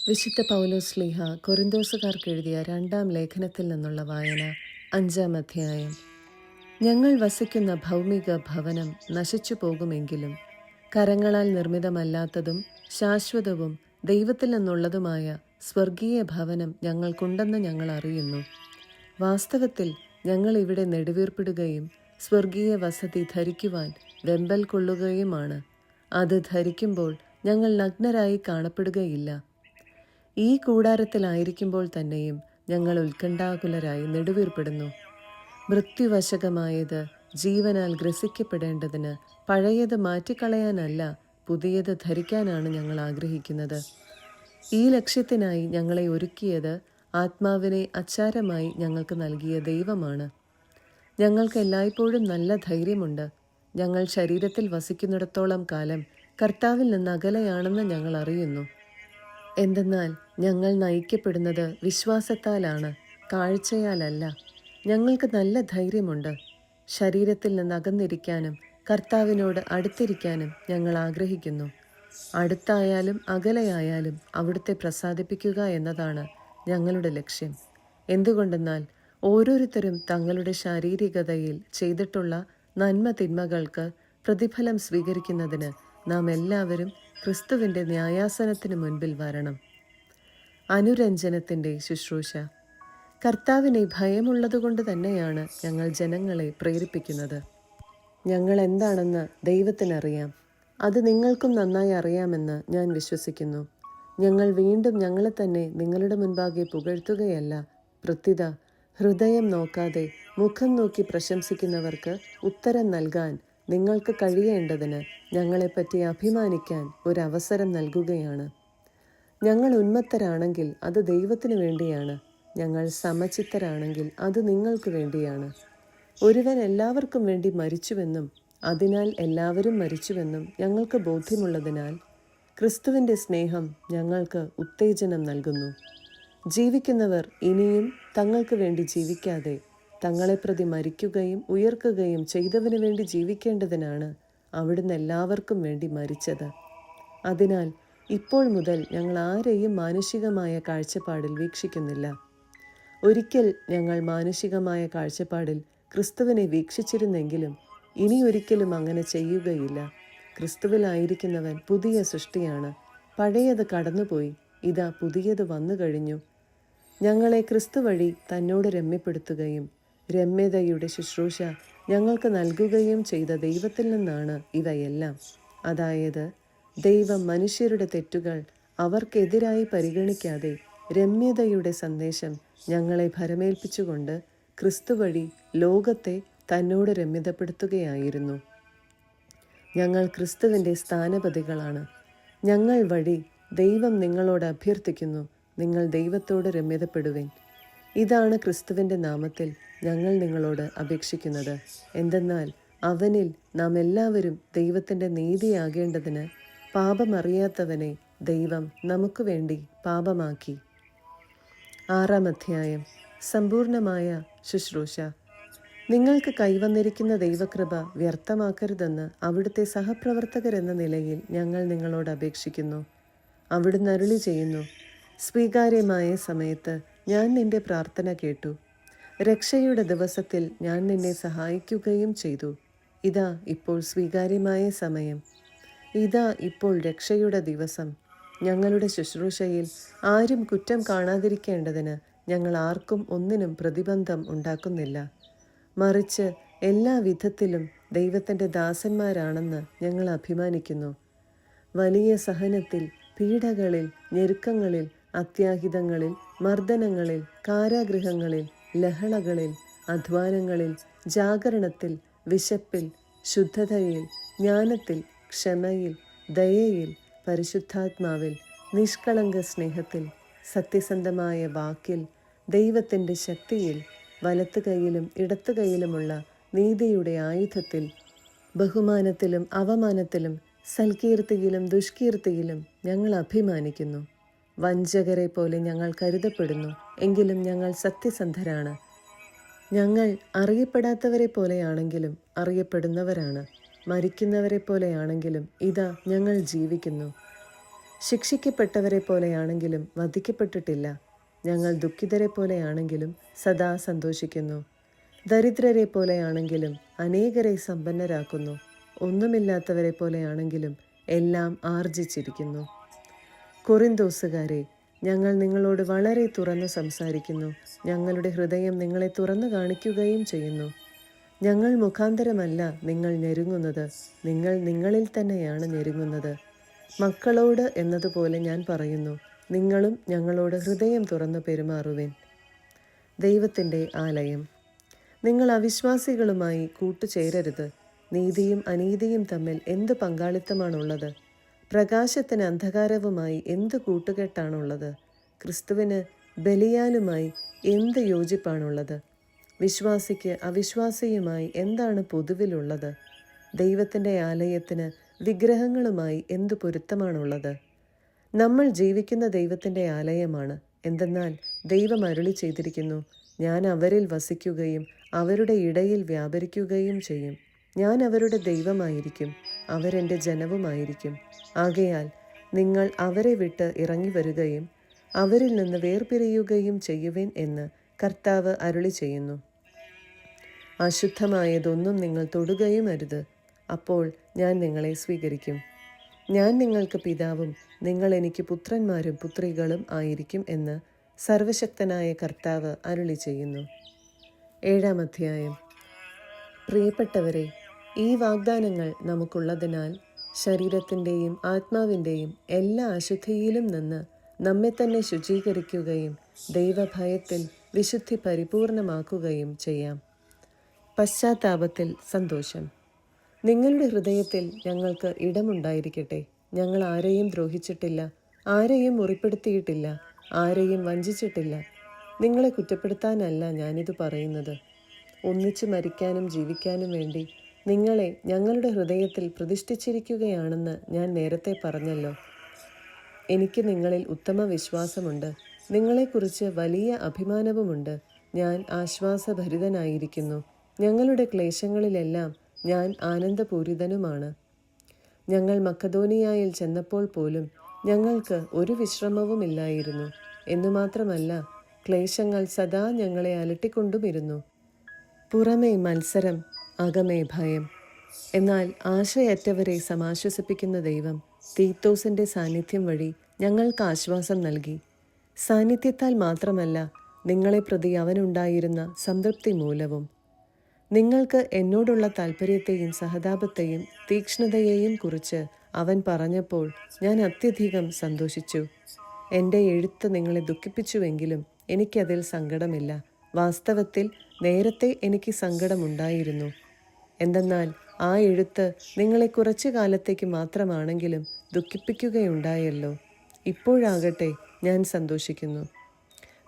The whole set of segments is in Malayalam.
വിശുദ്ധ പൗലോസ്ലീഹ കൊരിന്തോസുകാർക്ക് എഴുതിയ 2-ാം ലേഖനത്തിൽ നിന്നുള്ള വായന. 5-ാം അധ്യായം. ഞങ്ങൾ വസിക്കുന്ന ഭൗമിക ഭവനം നശിച്ചു പോകുമെങ്കിലും കരങ്ങളാൽ നിർമ്മിതമല്ലാത്തതും ശാശ്വതവും ദൈവത്തിൽ നിന്നുള്ളതുമായ സ്വർഗീയ ഭവനം ഞങ്ങൾക്കുണ്ടെന്ന് ഞങ്ങൾ അറിയുന്നു. വാസ്തവത്തിൽ ഞങ്ങൾ ഇവിടെ നെടുവീർപ്പിടുകയും സ്വർഗീയ വസതി ധരിക്കുവാൻ വെമ്പൽ കൊള്ളുകയുമാണ്. അത് ധരിക്കുമ്പോൾ ഞങ്ങൾ നഗ്നരായി കാണപ്പെടുകയില്ല. ഈ കൂടാരത്തിലായിരിക്കുമ്പോൾ തന്നെയും ഞങ്ങൾ ഉത്കണ്ഠാകുലരായി നെടുവീർപ്പെടുന്നു. മൃത്യുവശകമായത് ജീവനാൽ ഗ്രസിക്കപ്പെടേണ്ടതിന് പഴയത് മാറ്റിക്കളയാനല്ല, പുതിയത് ധരിക്കാനാണ് ഞങ്ങൾ ആഗ്രഹിക്കുന്നത്. ഈ ലക്ഷ്യത്തിനായി ഞങ്ങളെ ഒരുക്കിയത് ആത്മാവിനെ അച്ചാരമായി ഞങ്ങൾക്ക് നൽകിയ ദൈവമാണ്. ഞങ്ങൾക്ക് എല്ലായ്പ്പോഴും നല്ല ധൈര്യമുണ്ട്. ഞങ്ങൾ ശരീരത്തിൽ വസിക്കുന്നിടത്തോളം കാലം കർത്താവിൽ നിന്ന് അകലെയാണെന്ന് ഞങ്ങൾ അറിയുന്നു. എന്തെന്നാൽ ഞങ്ങൾ നയിക്കപ്പെടുന്നത് വിശ്വാസത്താലാണ്, കാഴ്ചയാലല്ല. ഞങ്ങൾക്ക് നല്ല ധൈര്യമുണ്ട്. ശരീരത്തിൽ നിന്ന് അകന്നിരിക്കാനും കർത്താവിനോട് അടുത്തിരിക്കാനും ഞങ്ങൾ ആഗ്രഹിക്കുന്നു. അടുത്തായാലും അകലെയായാലും അവിടുത്തെ പ്രസാദിപ്പിക്കുക എന്നതാണ് ഞങ്ങളുടെ ലക്ഷ്യം. എന്തുകൊണ്ടെന്നാൽ ഓരോരുത്തരും തങ്ങളുടെ ശാരീരികതയിൽ ചെയ്തിട്ടുള്ള നന്മ തിന്മകൾക്ക് പ്രതിഫലം സ്വീകരിക്കുന്നതിന് നാം എല്ലാവരും ക്രിസ്തുവിൻ്റെ ന്യായാസനത്തിന് മുൻപിൽ വരണം. അനുരഞ്ജനത്തിൻ്റെ ശുശ്രൂഷ. കർത്താവിനെ ഭയമുള്ളതുകൊണ്ട് തന്നെയാണ് ഞങ്ങൾ ജനങ്ങളെ പ്രേരിപ്പിക്കുന്നത്. ഞങ്ങൾ എന്താണെന്ന് ദൈവത്തിനറിയാം. അത് നിങ്ങൾക്കും നന്നായി അറിയാമെന്ന് ഞാൻ വിശ്വസിക്കുന്നു. ഞങ്ങൾ വീണ്ടും ഞങ്ങളെ തന്നെ നിങ്ങളുടെ മുൻപാകെ പുകഴ്ത്തുകയല്ല. പ്രത്യുത ഹൃദയം നോക്കാതെ മുഖം നോക്കി പ്രശംസിക്കുന്നവർക്ക് ഉത്തരം നൽകാൻ നിങ്ങൾക്ക് കഴിയേണ്ടതിന് ഞങ്ങളെപ്പറ്റി അഭിമാനിക്കാൻ ഒരവസരം നൽകുകയാണ്. ഞങ്ങൾ ഉന്മത്തരാണെങ്കിൽ അത് ദൈവത്തിനു വേണ്ടിയാണ്. ഞങ്ങൾ സമചിത്തരാണെങ്കിൽ അത് നിങ്ങൾക്ക് വേണ്ടിയാണ്. ഒരുവൻ എല്ലാവർക്കും വേണ്ടി മരിച്ചുവെന്നും അതിനാൽ എല്ലാവരും മരിച്ചുവെന്നും ഞങ്ങൾക്ക് ബോധ്യമുള്ളതിനാൽ ക്രിസ്തുവിൻ്റെ സ്നേഹം ഞങ്ങൾക്ക് ഉത്തേജനം നൽകുന്നു. ജീവിക്കുന്നവർ ഇനിയും തങ്ങൾക്ക് വേണ്ടി ജീവിക്കാതെ തങ്ങളെ പ്രതി മരിക്കുകയും ഉയർക്കുകയും ചെയ്തവന് വേണ്ടി ജീവിക്കേണ്ടതിനാണ് അവിടുന്ന് എല്ലാവർക്കും വേണ്ടി മരിച്ചത്. അതിനാൽ ഇപ്പോൾ മുതൽ ഞങ്ങൾ ആരെയും മാനുഷികമായ കാഴ്ചപ്പാടിൽ വീക്ഷിക്കുന്നില്ല. ഒരിക്കൽ ഞങ്ങൾ മാനുഷികമായ കാഴ്ചപ്പാടിൽ ക്രിസ്തുവിനെ വീക്ഷിച്ചിരുന്നെങ്കിലും ഇനി ഒരിക്കലും അങ്ങനെ ചെയ്യുകയില്ല. ക്രിസ്തുവിലായിരിക്കുന്നവൻ പുതിയ സൃഷ്ടിയാണ്. പഴയത് കടന്നുപോയി, ഇതാ പുതിയത് വന്നു കഴിഞ്ഞു. ഞങ്ങളെ ക്രിസ്തു വഴി തന്നോട് രമ്യപ്പെടുത്തുകയും രമ്യതയുടെ ശുശ്രൂഷ ഞങ്ങൾക്ക് നൽകുകയും ചെയ്ത ദൈവത്തിൽ നിന്നാണ് ഇവയെല്ലാം. അതായത് ദൈവം മനുഷ്യരുടെ തെറ്റുകൾ അവർക്കെതിരായി പരിഗണിക്കാതെ രമ്യതയുടെ സന്ദേശം ഞങ്ങളെ ഭരമേൽപ്പിച്ചുകൊണ്ട് ക്രിസ്തു വഴി ലോകത്തെ തന്നോട് രമ്യതപ്പെടുത്തുകയായിരുന്നു. ഞങ്ങൾ ക്രിസ്തുവിൻ്റെ സ്ഥാനപതികളാണ്. ഞങ്ങൾ വഴി ദൈവം നിങ്ങളോട് അഭ്യർത്ഥിക്കുന്നു, നിങ്ങൾ ദൈവത്തോട് രമ്യതപ്പെടുവിൻ. ഇതാണ് ക്രിസ്തുവിൻ്റെ നാമത്തിൽ ഞങ്ങൾ നിങ്ങളോട് അപേക്ഷിക്കുന്നത്. എന്തെന്നാൽ അവനിൽ നാം എല്ലാവരും ദൈവത്തിൻ്റെ നീതിയാകേണ്ടതിന് പാപമറിയാത്തവനെ ദൈവം നമുക്ക് വേണ്ടി പാപമാക്കി. 6-ാം അധ്യായം. സമ്പൂർണമായ ശുശ്രൂഷ. നിങ്ങൾക്ക് കൈവന്നിരിക്കുന്ന ദൈവകൃപ വ്യർത്ഥമാക്കരുതെന്ന് അവിടുത്തെ സഹപ്രവർത്തകരെന്ന നിലയിൽ ഞങ്ങൾ നിങ്ങളോട് അപേക്ഷിക്കുന്നു. അവിടുന്ന് അരുളി ചെയ്യുന്നു, സ്വീകാര്യമായ സമയത്ത് ഞാൻ നിന്റെ പ്രാർത്ഥന കേട്ടു. രക്ഷയുടെ ദിവസത്തിൽ ഞാൻ നിന്നെ സഹായിക്കുകയും ചെയ്തു. ഇതാ ഇപ്പോൾ സ്വീകാര്യമായ സമയം. ഇതാ ഇപ്പോൾ രക്ഷയുടെ ദിവസം. ഞങ്ങളുടെ ശുശ്രൂഷയിൽ ആരും കുറ്റം കാണാതിരിക്കേണ്ടതിന് ഞങ്ങൾ ആർക്കും ഒന്നിനും പ്രതിബന്ധം ഉണ്ടാക്കുന്നില്ല. മറിച്ച് എല്ലാ വിധത്തിലും ദൈവത്തിൻ്റെ ദാസന്മാരാണെന്ന് ഞങ്ങൾ അഭിമാനിക്കുന്നു. വലിയ സഹനത്തിൽ, പീഡകളിൽ, ഞെരുക്കങ്ങളിൽ, അത്യാഹിതങ്ങളിൽ, മർദ്ദനങ്ങളിൽ, കാരാഗൃഹങ്ങളിൽ, ലഹളകളിൽ, അധ്വാനങ്ങളിൽ, ജാഗരണത്തിൽ, വിശപ്പിൽ, ശുദ്ധതയിൽ, ജ്ഞാനത്തിൽ, ക്ഷമയിൽ, ദയയിൽ, പരിശുദ്ധാത്മാവിൽ, നിഷ്കളങ്ക സ്നേഹത്തിൽ, സത്യസന്ധമായ വാക്കിൽ, ദൈവത്തിൻ്റെ ശക്തിയിൽ, വലത്തു കൈയിലും ഇടത്തു കൈയിലുമുള്ള നീതിയുടെ ആയുധത്തിൽ, ബഹുമാനത്തിലും അവമാനത്തിലും, സൽകീർത്തിയിലും ദുഷ്കീർത്തിയിലും ഞങ്ങൾ അഭിമാനിക്കുന്നു. വഞ്ചകരെ പോലെ ഞങ്ങൾ കരുതപ്പെടുന്നു, എങ്കിലും ഞങ്ങൾ സത്യസന്ധരാണ്. ഞങ്ങൾ അറിയപ്പെടാത്തവരെ പോലെയാണെങ്കിലും അറിയപ്പെടുന്നവരാണ്. മരിക്കുന്നവരെ പോലെയാണെങ്കിലും ഇതാ ഞങ്ങൾ ജീവിക്കുന്നു. ശിക്ഷിക്കപ്പെട്ടവരെ പോലെയാണെങ്കിലും വധിക്കപ്പെട്ടിട്ടില്ല. ഞങ്ങൾ ദുഃഖിതരെ പോലെയാണെങ്കിലും സദാ സന്തോഷിക്കുന്നു. ദരിദ്രരെ പോലെയാണെങ്കിലും അനേകരെ സമ്പന്നരാക്കുന്നു. ഒന്നുമില്ലാത്തവരെ പോലെയാണെങ്കിലും എല്ലാം ആർജിച്ചിരിക്കുന്നു. കൊറിന്തോസുകാരെ, ഞങ്ങൾ നിങ്ങളോട് വളരെ തുറന്നു സംസാരിക്കുന്നു. ഞങ്ങളുടെ ഹൃദയം നിങ്ങളെ തുറന്നു കാണിക്കുകയും ചെയ്യുന്നു. ഞങ്ങൾ മുഖാന്തരമല്ല നിങ്ങൾ ഞെരുങ്ങുന്നത്, നിങ്ങൾ നിങ്ങളിൽ തന്നെയാണ് ഞെരുങ്ങുന്നത്. മക്കളോട് എന്നതുപോലെ ഞാൻ പറയുന്നു, നിങ്ങളും ഞങ്ങളോട് ഹൃദയം തുറന്നു പെരുമാറുവിൻ. ദൈവത്തിൻ്റെ ആലയം. നിങ്ങൾ അവിശ്വാസികളുമായി കൂട്ടുചേരരുത്. നീതിയും അനീതിയും തമ്മിൽ എന്ത് പങ്കാളിത്തമാണുള്ളത്? പ്രകാശത്തിന് അന്ധകാരവുമായി എന്ത് കൂട്ടുകെട്ടാണുള്ളത്? ക്രിസ്തുവിന് ബലിയാലുമായി എന്ത് യോജിപ്പാണുള്ളത്? വിശ്വാസിക്ക് അവിശ്വാസിയുമായി എന്താണ് പൊതുവിലുള്ളത്? ദൈവത്തിൻ്റെ ആലയത്തിന് വിഗ്രഹങ്ങളുമായി എന്തു പൊരുത്തമാണുള്ളത്? നമ്മൾ ജീവിക്കുന്ന ദൈവത്തിൻ്റെ ആലയമാണ്. എന്തെന്നാൽ ദൈവം അരുളി ചെയ്തിരിക്കുന്നു, ഞാൻ അവരിൽ വസിക്കുകയും അവരുടെ ഇടയിൽ വ്യാപരിക്കുകയും ചെയ്യും. ഞാൻ അവരുടെ ദൈവമായിരിക്കും, അവരെൻ്റെ ജനവുമായിരിക്കും. ആകയാൽ നിങ്ങൾ അവരെ വിട്ട് ഇറങ്ങി വരികയും അവരിൽ നിന്ന് വേർപിരിയുകയും ചെയ്യുവിൻ എന്ന് കർത്താവ് അരുളി ചെയ്യുന്നു. അശുദ്ധമായതൊന്നും നിങ്ങൾ തൊടുകയും അരുത്, അപ്പോൾ ഞാൻ നിങ്ങളെ സ്വീകരിക്കും. ഞാൻ നിങ്ങൾക്ക് പിതാവും നിങ്ങൾ എനിക്ക് പുത്രന്മാരും പുത്രികളും ആയിരിക്കും എന്ന് സർവശക്തനായ കർത്താവ് അരുളി ചെയ്യുന്നു. 7-ാം അധ്യായം. പ്രിയപ്പെട്ടവരെ, ഈ വാഗ്ദാനങ്ങൾ നമുക്കുള്ളതിനാൽ ശരീരത്തിൻ്റെയും ആത്മാവിൻ്റെയും എല്ലാ അശുദ്ധിയിലും നിന്ന് നമ്മെ തന്നെ ശുചീകരിക്കുകയും ദൈവഭയത്തിൽ വിശുദ്ധി പരിപൂർണമാക്കുകയും ചെയ്യാം. പശ്ചാത്താപത്തിൽ സന്തോഷം. നിങ്ങളുടെ ഹൃദയത്തിൽ ഞങ്ങൾക്ക് ഇടമുണ്ടായിരിക്കട്ടെ. ഞങ്ങൾ ആരെയും ദ്രോഹിച്ചിട്ടില്ല, ആരെയും മുറിപ്പെടുത്തിയിട്ടില്ല, ആരെയും വഞ്ചിച്ചിട്ടില്ല. നിങ്ങളെ കുറ്റപ്പെടുത്താനല്ല ഞാനിത് പറയുന്നത്. ഒന്നിച്ചു മരിക്കാനും ജീവിക്കാനും വേണ്ടി നിങ്ങളെ ഞങ്ങളുടെ ഹൃദയത്തിൽ പ്രതിഷ്ഠിച്ചിരിക്കുകയാണെന്ന് ഞാൻ നേരത്തെ പറഞ്ഞല്ലോ. എനിക്ക് നിങ്ങളിൽ ഉത്തമ വിശ്വാസമുണ്ട്, നിങ്ങളെക്കുറിച്ച് വലിയ അഭിമാനവുമുണ്ട്. ഞാൻ ആശ്വാസഭരിതനായിരിക്കുന്നു. ഞങ്ങളുടെ ക്ലേശങ്ങളിലെല്ലാം ഞാൻ ആനന്ദപൂരിതനുമാണ്. ഞങ്ങൾ മക്കദോനിയായിൽ ചെന്നപ്പോൾ പോലും ഞങ്ങൾക്ക് ഒരു വിശ്രമവുമില്ലായിരുന്നു. എന്നുമാത്രമല്ല, ക്ലേശങ്ങൾ സദാ ഞങ്ങളെ അലട്ടിക്കൊണ്ടുമിരുന്നു. പുറമേ മത്സരം, അകമേ ഭയം. എന്നാൽ ആശയറ്റവരെ സമാശ്വസിപ്പിക്കുന്ന ദൈവം തീത്തോസിൻ്റെ സാന്നിധ്യം വഴി ഞങ്ങൾക്ക് ആശ്വാസം നൽകി. സാന്നിധ്യത്താൽ മാത്രമല്ല, നിങ്ങളെ പ്രതി അവനുണ്ടായിരുന്ന സംതൃപ്തി മൂലവും. നിങ്ങൾക്ക് എന്നോടുള്ള താൽപ്പര്യത്തെയും സഹതാപത്തെയും തീക്ഷ്ണതയെയും കുറിച്ച് അവൻ പറഞ്ഞപ്പോൾ ഞാൻ അത്യധികം സന്തോഷിച്ചു. എൻ്റെ എഴുത്ത് നിങ്ങളെ ദുഃഖിപ്പിച്ചുവെങ്കിലും എനിക്കതിൽ സങ്കടമില്ല. വാസ്തവത്തിൽ നേരത്തെ എനിക്ക് സങ്കടമുണ്ടായിരുന്നു. എന്തെന്നാൽ ആ എഴുത്ത് നിങ്ങളെ കുറച്ചു കാലത്തേക്ക് മാത്രമാണെങ്കിലും ദുഃഖിപ്പിക്കുകയുണ്ടായല്ലോ. ഇപ്പോഴാകട്ടെ ഞാൻ സന്തോഷിക്കുന്നു.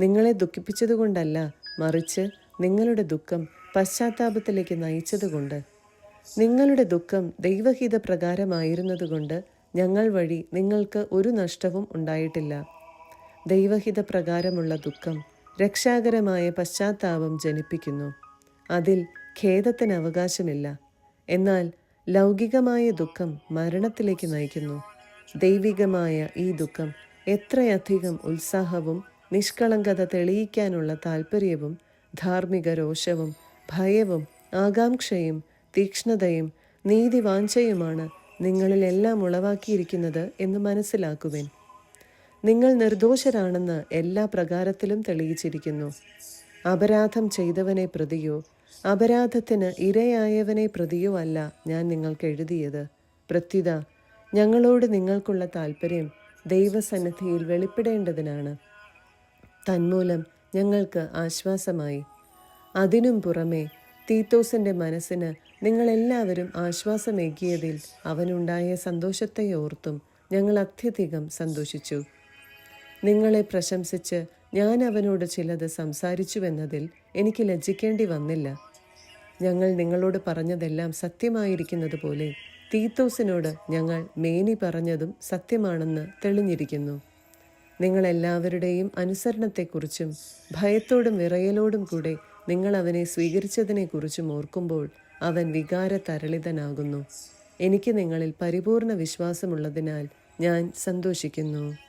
നിങ്ങളെ ദുഃഖിപ്പിച്ചതുകൊണ്ടല്ല, മറിച്ച് നിങ്ങളുടെ ദുഃഖം പശ്ചാത്താപത്തിലേക്ക് നയിച്ചതുകൊണ്ട്. നിങ്ങളുടെ ദുഃഖം ദൈവഹിത പ്രകാരമായിരുന്നതുകൊണ്ട് ഞങ്ങൾ വഴി നിങ്ങൾക്ക് ഒരു നഷ്ടവും ഉണ്ടായിട്ടില്ല. ദൈവഹിത പ്രകാരമുള്ള ദുഃഖം രക്ഷാകരമായ പശ്ചാത്താപം ജനിപ്പിക്കുന്നു. അതിൽ ഖേദത്തിന് അവകാശമില്ല. എന്നാൽ ലൗകികമായ ദുഃഖം മരണത്തിലേക്ക് നയിക്കുന്നു. ദൈവികമായ ഈ ദുഃഖം എത്രയധികം ഉത്സാഹവും നിഷ്കളങ്കത തെളിയിക്കാനുള്ള താൽപ്പര്യവും ധാർമ്മിക രോഷവും ഭയവും ആകാംക്ഷയും തീക്ഷ്ണതയും നീതിവാഞ്ചയുമാണ് നിങ്ങളിലെല്ലാം ഉളവാക്കിയിരിക്കുന്നത് എന്ന് മനസ്സിലാക്കുവിൻ. നിങ്ങൾ നിർദോഷരാണെന്ന് എല്ലാ പ്രകാരത്തിലും തെളിയിച്ചിരിക്കുന്നു. അപരാധം ചെയ്തവനെ പ്രതിയോ അപരാധത്തിന് ഇരയായവനെ പ്രതിയോ അല്ല ഞാൻ നിങ്ങൾക്ക് എഴുതിയത്. പ്രത്യുത ഞങ്ങളോട് നിങ്ങൾക്കുള്ള താൽപ്പര്യം ദൈവസന്നിധിയിൽ വെളിപ്പെടേണ്ടതിനാണ്. തന്മൂലം ഞങ്ങൾക്ക് ആശ്വാസമായി. അതിനും പുറമെ തീത്തോസിൻ്റെ മനസ്സിന് നിങ്ങളെല്ലാവരും ആശ്വാസമേകിയതിൽ അവനുണ്ടായ സന്തോഷത്തെ ഓർത്തും ഞങ്ങൾ അത്യധികം സന്തോഷിച്ചു. നിങ്ങളെ പ്രശംസിച്ച് ഞാൻ അവനോട് ചിലത് സംസാരിച്ചുവെന്നതിൽ എനിക്ക് ലജ്ജിക്കേണ്ടി വന്നില്ല. ഞങ്ങൾ നിങ്ങളോട് പറഞ്ഞതെല്ലാം സത്യമായിരിക്കുന്നത് പോലെ തീത്തോസിനോട് ഞങ്ങൾ മേനി പറഞ്ഞതും സത്യമാണെന്ന് തെളിഞ്ഞിരിക്കുന്നു. നിങ്ങളെല്ലാവരുടെയും അനുസരണത്തെക്കുറിച്ചും ഭയത്തോടും വിറയലോടും കൂടെ നിങ്ങൾ അവനെ സ്വീകരിച്ചതിനെക്കുറിച്ചും ഓർക്കുമ്പോൾ അവൻ വികാരതരളിതനാകുന്നു. എനിക്ക് നിങ്ങളിൽ പരിപൂർണ വിശ്വാസമുള്ളതിനാൽ ഞാൻ സന്തോഷിക്കുന്നു.